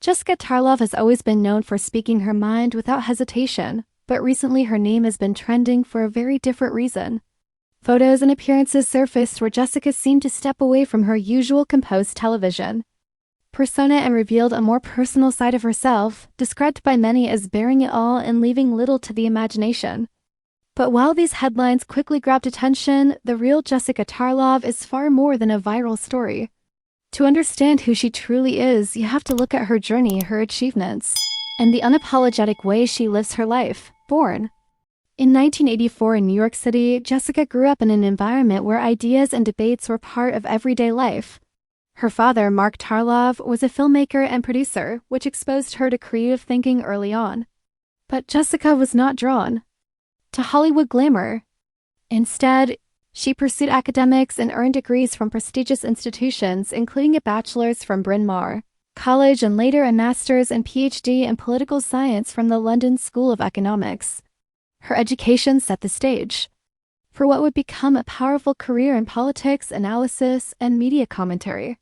Jessica Tarlov has always been known for speaking her mind without hesitation, but recently her name has been trending for a very different reason. Photos and appearances surfaced where Jessica seemed to step away from her usual composed television persona and revealed a more personal side of herself, described by many as bearing it all and leaving little to the imagination. But while these headlines quickly grabbed attention, the real Jessica Tarlov is far more than a viral story. To understand who she truly is, you have to look at her journey, her achievements, and the unapologetic way she lives her life. Born in 1984 in New York City, Jessica grew up in an environment where ideas and debates were part of everyday life. Her father, Mark Tarlov, was a filmmaker and producer, which exposed her to creative thinking early on. But Jessica was not drawn to Hollywood glamour. Instead, she pursued academics and earned degrees from prestigious institutions, including a bachelor's from Bryn Mawr College and later a master's and PhD in political science from the London School of Economics. Her education set the stage for what would become a powerful career in politics, analysis, and media commentary.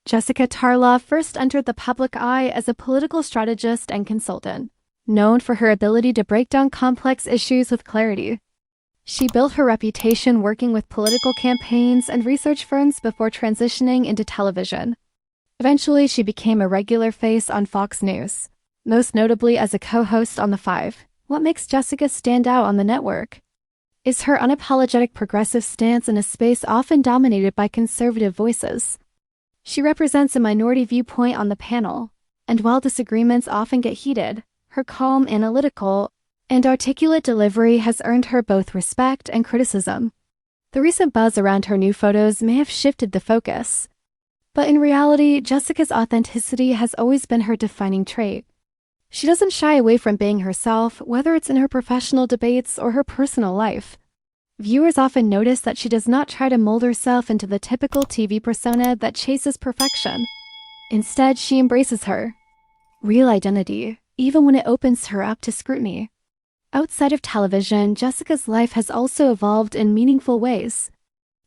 Jessica Tarlov first entered the public eye as a political strategist and consultant, known for her ability to break down complex issues with clarity. She built her reputation working with political campaigns and research firms before transitioning into television. Eventually, she became a regular face on Fox News, most notably as a co-host on The Five. What makes Jessica stand out on the network is her unapologetic progressive stance in a space often dominated by conservative voices. She represents a minority viewpoint on the panel, and while disagreements often get heated, her calm, analytical, and articulate delivery has earned her both respect and criticism. The recent buzz around her new photos may have shifted the focus, but in reality, Jessica's authenticity has always been her defining trait. She doesn't shy away from being herself, whether it's in her professional debates or her personal life. Viewers often notice that she does not try to mold herself into the typical TV persona that chases perfection. Instead, she embraces her real identity, even when it opens her up to scrutiny. Outside of television, Jessica's life has also evolved in meaningful ways.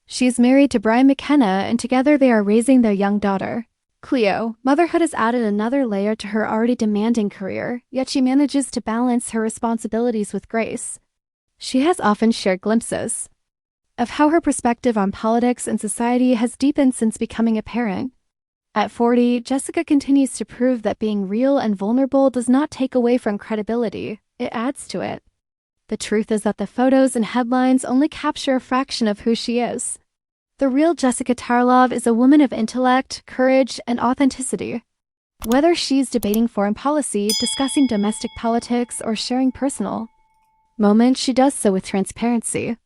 She is married to Brian McKenna, and together they are raising their young daughter, Cleo. Motherhood has added another layer to her already demanding career, yet she manages to balance her responsibilities with grace. She has often shared glimpses of how her perspective on politics and society has deepened since becoming a parent. At 40, Jessica continues to prove that being real and vulnerable does not take away from credibility, it adds to it. The truth is that the photos and headlines only capture a fraction of who she is. The real Jessica Tarlov is a woman of intellect, courage, and authenticity. Whether she's debating foreign policy, discussing domestic politics, or sharing personal moments, she does so with transparency.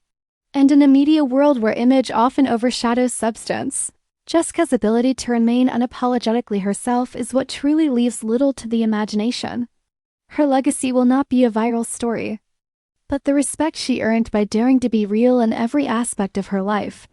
And in a media world where image often overshadows substance, Jessica's ability to remain unapologetically herself is what truly leaves little to the imagination. Her legacy will not be a viral story, but the respect she earned by daring to be real in every aspect of her life.